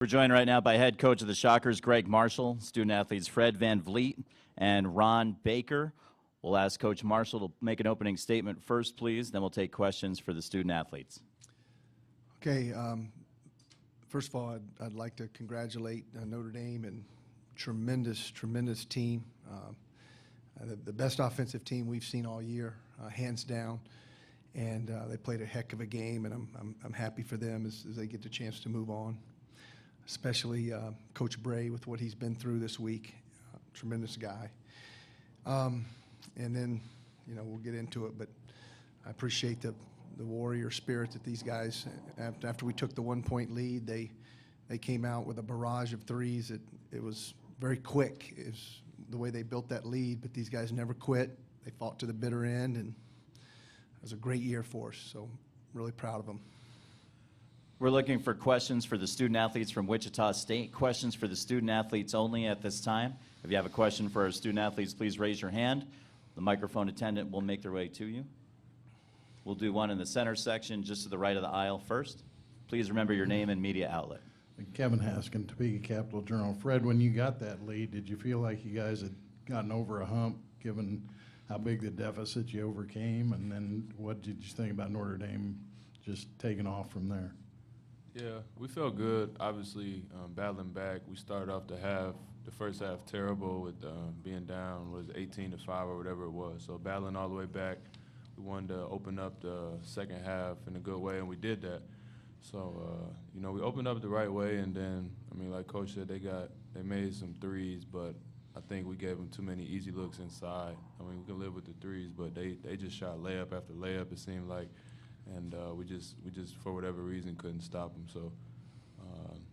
We're joined right now by head coach of the Shockers, Gregg Marshall, student athletes Fred VanVleet and Ron Baker. We'll ask Coach Marshall to make an opening statement first, please. Then we'll take questions for the student athletes. Okay. First of all, I'd like to congratulate Notre Dame and tremendous team. The best offensive team we've seen all year, hands down. And they played a heck of a game, and I'm happy for them as they get the chance to move on. Especially Coach Bray with what he's been through this week. Tremendous guy. And then, we'll get into it, but I appreciate the warrior spirit that these guys, after we took the 1-point lead, they came out with a barrage of threes. It was very quick. It was the way they built that lead, but these guys never quit. They fought to the bitter end, and it was a great year for us, so really proud of them. We're looking for questions for the student athletes from Wichita State. Questions for the student athletes only at this time. If you have a question for our student athletes, please raise your hand. The microphone attendant will make their way to you. We'll do one in the center section just to the right of the aisle first. Please remember your name and media outlet. Kevin Haskin, Topeka Capital Journal. Fred, when you got that lead, did you feel like you guys had gotten over a hump given how big the deficit you overcame? And then what did you think about Notre Dame just taking off from there? Yeah, we felt good. Obviously, battling back. We started off the first half terrible with being down, 18-5 or whatever it was. So battling all the way back, we wanted to open up the second half in a good way, and we did that. So, we opened up the right way, and then, like Coach said, they made some threes, but I think we gave them too many easy looks inside. We can live with the threes, but they just shot layup after layup, it seemed like. And we just for whatever reason couldn't stop them. So,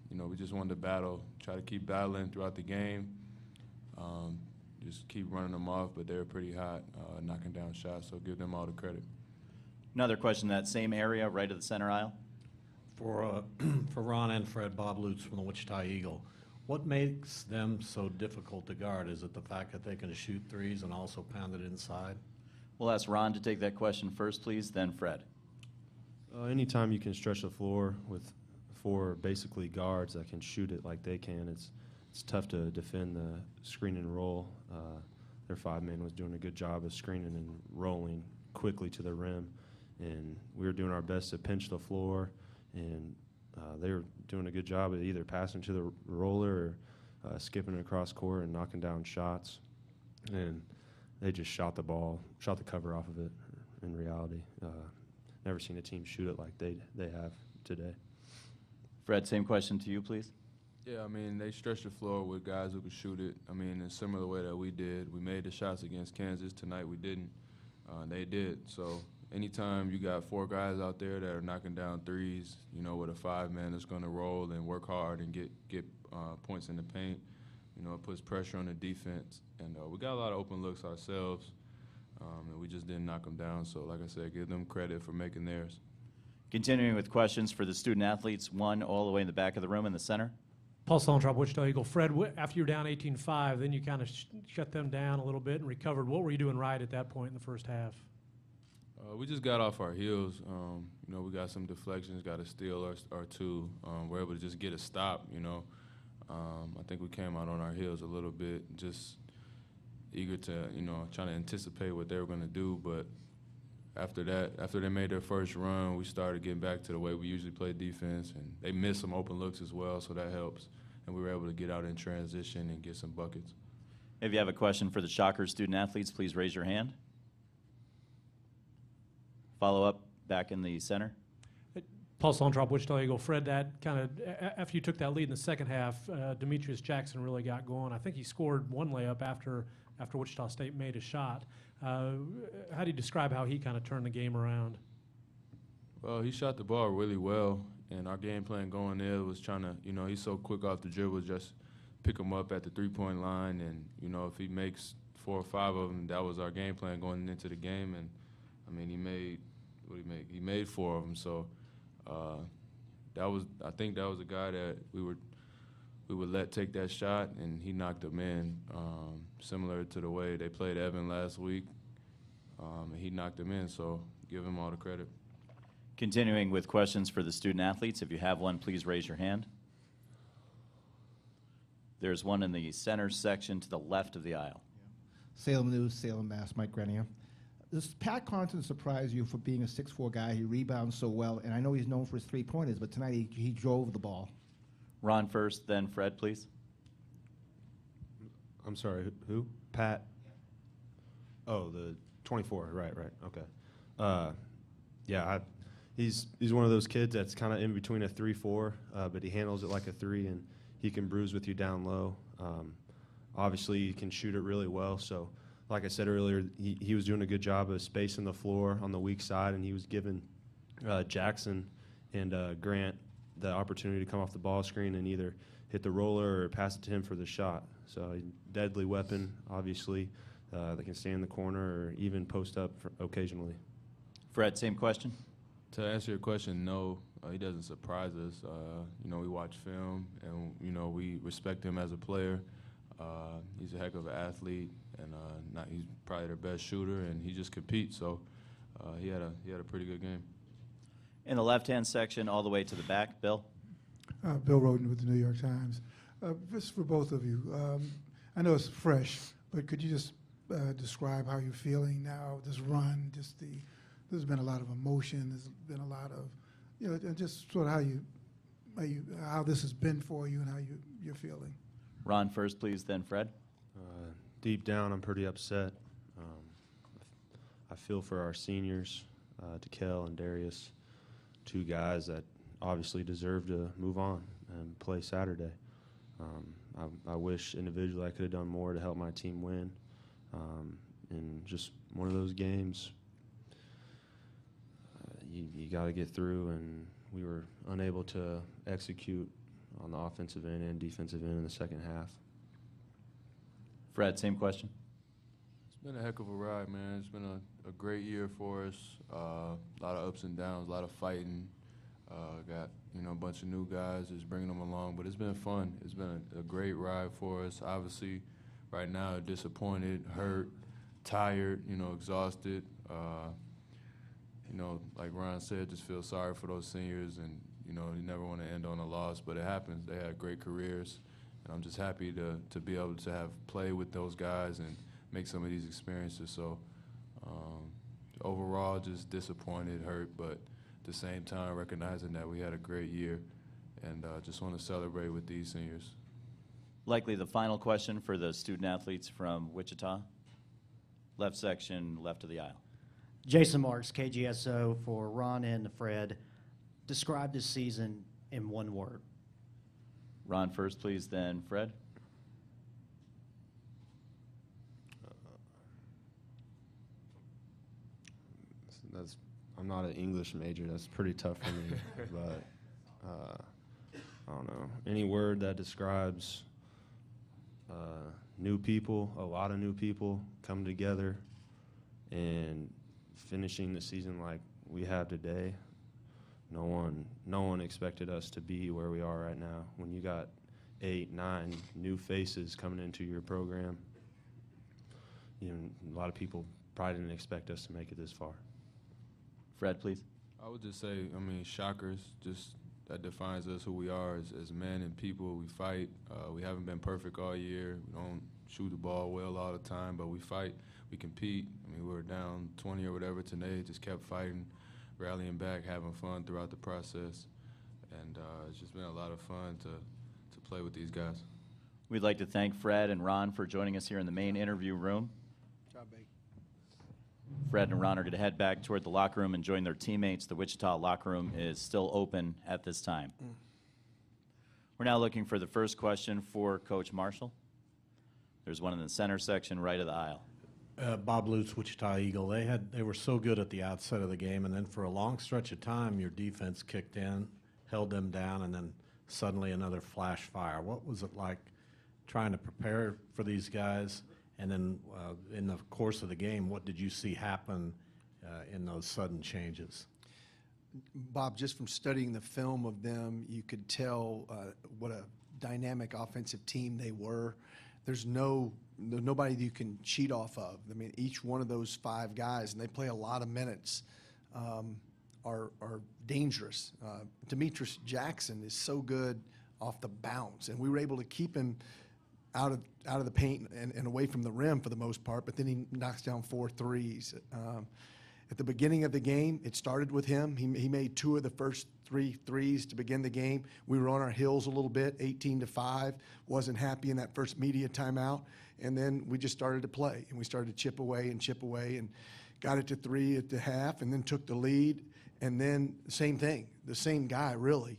we just wanted to battle, try to keep battling throughout the game, just keep running them off. But they were pretty hot, knocking down shots. So give them all the credit. Another question in that same area, right of the center aisle. For Ron and Fred, Bob Lutz from the Wichita Eagle. What makes them so difficult to guard? Is it the fact that they can shoot threes and also pound it inside? We'll ask Ron to take that question first, please, then Fred. Anytime you can stretch the floor with four basically guards that can shoot it like they can, it's tough to defend the screen and roll. Their five-man was doing a good job of screening and rolling quickly to the rim, and we were doing our best to pinch the floor, and they were doing a good job of either passing to the roller or skipping across court and knocking down shots, and they just shot the cover off of it in reality. Never seen a team shoot it like they have today. Fred, same question to you, please. Yeah, they stretched the floor with guys who could shoot it. In a similar way that we did. We made the shots against Kansas. Tonight we didn't. They did. So anytime you got four guys out there that are knocking down threes, with a five-man that's going to roll and work hard and get points in the paint, it puts pressure on the defense. And we got a lot of open looks ourselves. And we just didn't knock them down. So, like I said, give them credit for making theirs. Continuing with questions for the student athletes, one all the way in the back of the room in the center. Paul Salentrop, Wichita Eagle. Fred, after you were down 18-5, then you kind of shut them down a little bit and recovered. What were you doing right at that point in the first half? We just got off our heels. We got some deflections, got a steal or two. We're able to just get a stop, I think we came out on our heels a little bit, just eager to, trying to anticipate what they were going to do. But after they made their first run, we started getting back to the way we usually play defense, and they missed some open looks as well, so that helps. And we were able to get out in transition and get some buckets. If you have a question for the Shockers student athletes, please raise your hand. Follow up back in the center. Paul Salentrop, Wichita Eagle. Fred, that kind of after you took that lead in the second half, Demetrius Jackson really got going. I think he scored one layup after Wichita State made a shot. How do you describe how he kind of turned the game around? Well, he shot the ball really well, and our game plan going there was trying to, he's so quick off the dribble, just pick him up at the three-point line, and, if he makes 4 or 5 of them, that was our game plan going into the game. And, he made, He made 4 of them, so I think that was a guy that we would let take that shot, and he knocked him in, similar to the way they played Evan last week. And he knocked him in, so give him all the credit. Continuing with questions for the student athletes. If you have one, please raise your hand. There's one in the center section to the left of the aisle. Salem News, Salem, Mass. Mike Grenier. Does Pat Connaughton surprise you for being a 6'4" guy? He rebounds so well, and I know he's known for his three-pointers, but tonight he drove the ball. Ron first, then Fred, please. I'm sorry, who? Pat? Oh, the 24, right, okay. Yeah, he's one of those kids that's kind of in between a 3-4, but he handles it like a 3, and he can bruise with you down low. Obviously, he can shoot it really well, so like I said earlier, he was doing a good job of spacing the floor on the weak side, and he was giving Jackson and Grant the opportunity to come off the ball screen and either hit the roller or pass it to him for the shot. So deadly weapon, obviously, that can stay in the corner or even post up occasionally. Fred, same question. To answer your question, no, he doesn't surprise us. We watch film, and, we respect him as a player. He's a heck of an athlete, and he's probably their best shooter, and he just competes. So he had a pretty good game. In the left-hand section, all the way to the back, Bill. Bill Roden with the New York Times. This is for both of you. I know it's fresh, but could you just describe how you're feeling now, this run, there's been a lot of emotion, there's been a lot of, and just sort of how this has been for you and how you're feeling. Ron first, please, then Fred. Deep down, I'm pretty upset. I feel for our seniors, DeKel and Darius, two guys that obviously deserve to move on and play Saturday. I wish individually I could have done more to help my team win. In just one of those games, you got to get through, and we were unable to execute on the offensive end and defensive end in the second half. Fred, same question. It's been a heck of a ride, man. It's been a great year for us. A lot of ups and downs, a lot of fighting. Got a bunch of new guys, just bringing them along, but it's been fun. It's been a great ride for us. Obviously, right now, disappointed, hurt, tired, exhausted. Like Ron said, just feel sorry for those seniors, and you never want to end on a loss, but it happens. They had great careers, and I'm just happy to be able to have play with those guys and make some of these experiences. So overall, just disappointed, hurt, but at the same time, recognizing that we had a great year, and just want to celebrate with these seniors. Likely the final question for the student athletes from Wichita. Left section, left of the aisle. Jason Marks, KGSO, for Ron and Fred. Describe this season in one word. Ron first, please, then Fred. I'm not an English major. That's pretty tough for me. But I don't know. Any word that describes new people, a lot of new people come together, and finishing the season like we have today. No one expected us to be where we are right now. When you got 8, 9 new faces coming into your program, a lot of people probably didn't expect us to make it this far. Fred, please. I would just say, shockers, just that defines us, who we are as men and people. We fight. We haven't been perfect all year. We don't shoot the ball well all the time, but we fight. We compete. We were down 20 or whatever today, just kept fighting, rallying back, having fun throughout the process. And it's just been a lot of fun to play with these guys. We'd like to thank Fred and Ron for joining us here in the main interview room. Job, babe. Fred and Ron are going to head back toward the locker room and join their teammates. The Wichita locker room is still open at this time. We're now looking for the first question for Coach Marshall. There's one in the center section, right of the aisle. Bob Lutz, Wichita Eagle. They were so good at the outset of the game, and then for a long stretch of time, your defense kicked in, held them down, and then suddenly another flash fire. What was it like trying to prepare for these guys? And then in the course of the game, what did you see happen in those sudden changes? Bob, just from studying the film of them, you could tell what a dynamic offensive team they were. There's nobody you can cheat off of. Each one of those 5 guys, and they play a lot of minutes, are dangerous. Demetrius Jackson is so good off the bounce, and we were able to keep him out of the paint and away from the rim for the most part, but then he knocks down 4 threes. At the beginning of the game, it started with him. He made 2 of the first 3 threes to begin the game. We were on our heels a little bit, 18-5. Wasn't happy in that first media timeout. And then we just started to play, and we started to chip away and got it to 3 at the half, and then took the lead. And then same thing, the same guy, really.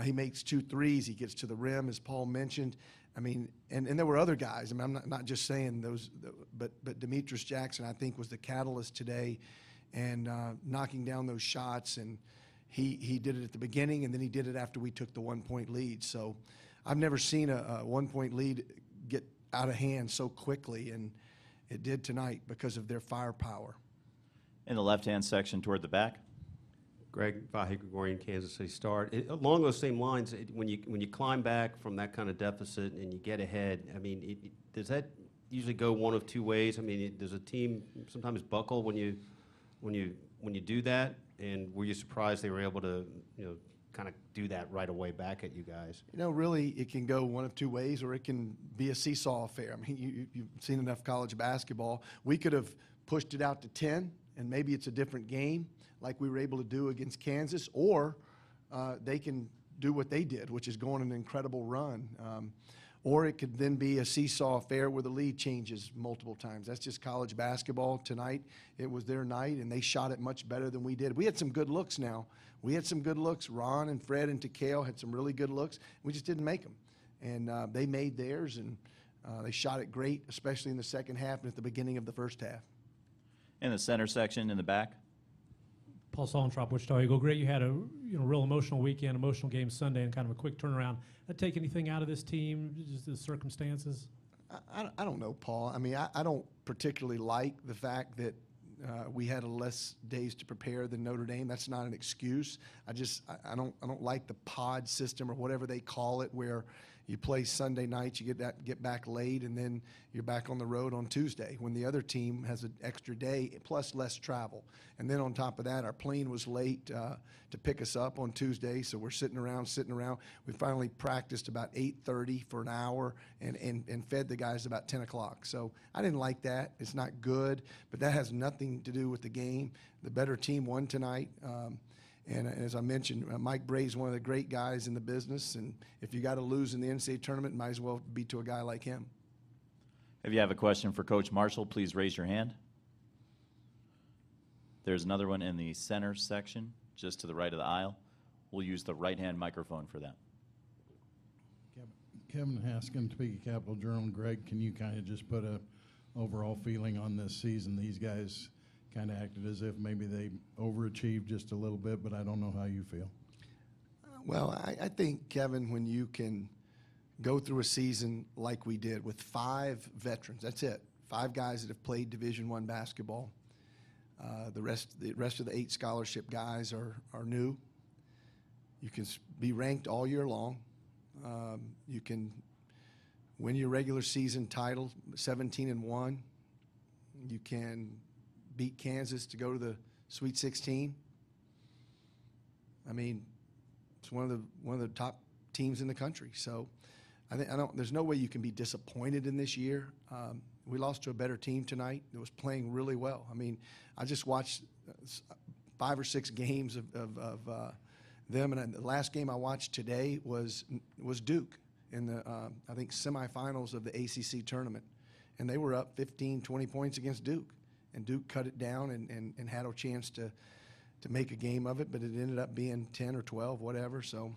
He makes 2 threes. He gets to the rim, as Paul mentioned. I mean, and there were other guys. I mean, I'm not just saying those, but Demetrius Jackson, I think, was the catalyst today, and knocking down those shots. And he did it at the beginning, and then he did it after we took the 1-point lead. So I've never seen a 1-point lead get out of hand so quickly, and it did tonight because of their firepower. In the left-hand section toward the back. Gregg, Gregorian, Kansas City Star. Along those same lines, when you climb back from that kind of deficit and you get ahead, I mean, does that usually go one of 2 ways? I mean, does a team sometimes buckle when you do that? And were you surprised they were able to, kind of do that right away back at you guys? Really, it can go one of 2 ways, or it can be a seesaw affair. I mean, you've seen enough college basketball. We could have pushed it out to 10, and maybe it's a different game, like we were able to do against Kansas, or they can do what they did, which is go on an incredible run. Or it could then be a seesaw affair where the lead changes multiple times. That's just college basketball. Tonight, it was their night, and they shot it much better than we did. We had some good looks now. We had some good looks. Ron and Fred and Takeo had some really good looks. We just didn't make them. And they made theirs, and they shot it great, especially in the second half and at the beginning of the first half. In the center section in the back. Paul Sallentrop, Wichita Eagle. Great, you had a real emotional weekend, emotional game Sunday, and kind of a quick turnaround. That take anything out of this team, just the circumstances? I don't know, Paul. I mean, I don't particularly like the fact that we had less days to prepare than Notre Dame. That's not an excuse. I don't like the pod system or whatever they call it, where you play Sunday night, you get back late, and then you're back on the road on Tuesday, when the other team has an extra day plus less travel. And then on top of that, our plane was late to pick us up on Tuesday, so we're sitting around. We finally practiced about 8:30 for an hour and fed the guys about 10 o'clock. So I didn't like that. It's not good, but that has nothing to do with the game. The better team won tonight. And as I mentioned, Mike Bray's one of the great guys in the business, and if you got to lose in the NCAA tournament, might as well be to a guy like him. If you have a question for Coach Marshall, please raise your hand. There's another one in the center section, just to the right of the aisle. We'll use the right-hand microphone for that. Kevin Haskin, Topeka Capital Journal. Gregg, can you kind of just put a overall feeling on this season? These guys kind of acted as if maybe they overachieved just a little bit, but I don't know how you feel. Well, I think, Kevin, when you can go through a season like we did with 5 veterans, that's it, 5 guys that have played Division I basketball. The rest of the 8 scholarship guys are new. You can be ranked all year long. You can win your regular season title, 17-1. You can beat Kansas to go to the Sweet 16. I mean, it's one of the top teams in the country. So there's no way you can be disappointed in this year. We lost to a better team tonight that was playing really well. I mean, I just watched 5 or 6 games of them, and the last game I watched today was Duke in the I think semifinals of the ACC tournament, and they were up 15, 20 points against Duke, and Duke cut it down and had a chance to make a game of it, but it ended up being 10 or 12, whatever. So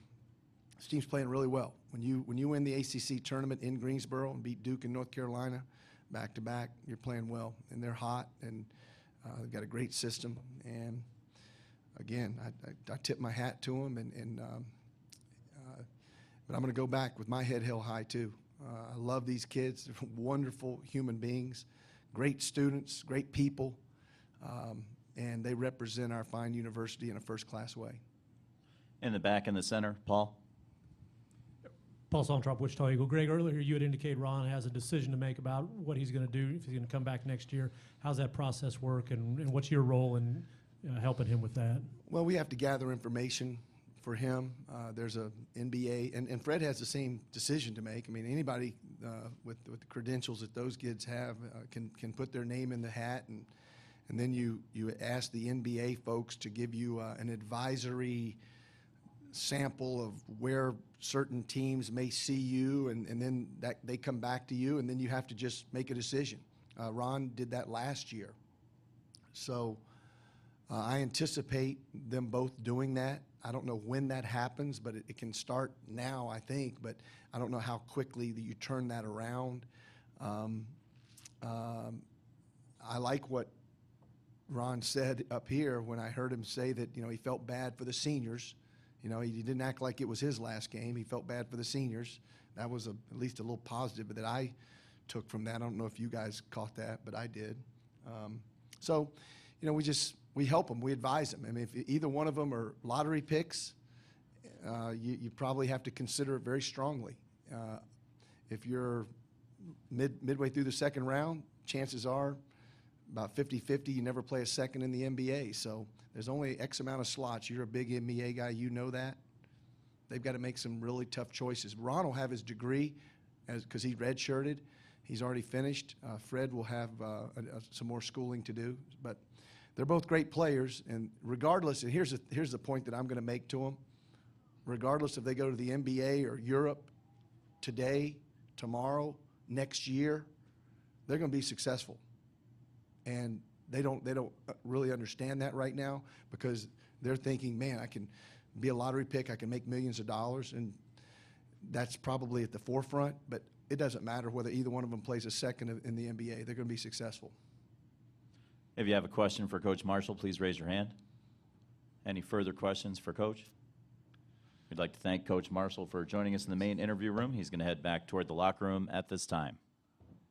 this team's playing really well. When you win the ACC tournament in Greensboro and beat Duke in North Carolina back to back, you're playing well, and they're hot, and they've got a great system. And again, I tip my hat to them, but I'm going to go back with my head held high too. I love these kids; they're wonderful human beings, great students, great people, and they represent our fine university in a first-class way. In the back in the center, Paul. Paul Sallentrop, Wichita Eagle. Gregg, earlier you had indicated Ron has a decision to make about what he's going to do, if he's going to come back next year. How's that process work, and what's your role in helping him with that? Well, we have to gather information for him. There's a NBA, and Fred has the same decision to make. I mean, anybody with the credentials that those kids have can put their name in the hat, and then you ask the NBA folks to give you an advisory sample of where certain teams may see you, and then they come back to you, and then you have to just make a decision. Ron did that last year. So I anticipate them both doing that. I don't know when that happens, but it can start now, I think, but I don't know how quickly that you turn that around. I like what Ron said up here when I heard him say that, he felt bad for the seniors. He didn't act like it was his last game. He felt bad for the seniors. That was at least a little positive that I took from that. I don't know if you guys caught that, but I did. So, we help them. We advise them. I mean, if either one of them are lottery picks, you probably have to consider it very strongly. If you're midway through the second round, chances are about 50-50 you never play a second in the NBA. So there's only X amount of slots. You're a big NBA guy. You know that. They've got to make some really tough choices. Ron will have his degree because he redshirted. He's already finished. Fred will have some more schooling to do. But they're both great players. And regardless, and here's the point that I'm going to make to them, regardless if they go to the NBA or Europe today, tomorrow, next year, they're going to be successful. And they don't really understand that right now because they're thinking, man, I can be a lottery pick, I can make millions of dollars, and that's probably at the forefront, but it doesn't matter whether either one of them plays a second in the NBA. They're going to be successful. If you have a question for Coach Marshall, please raise your hand. Any further questions for Coach? We'd like to thank Coach Marshall for joining us in the main interview room. He's going to head back toward the locker room at this time.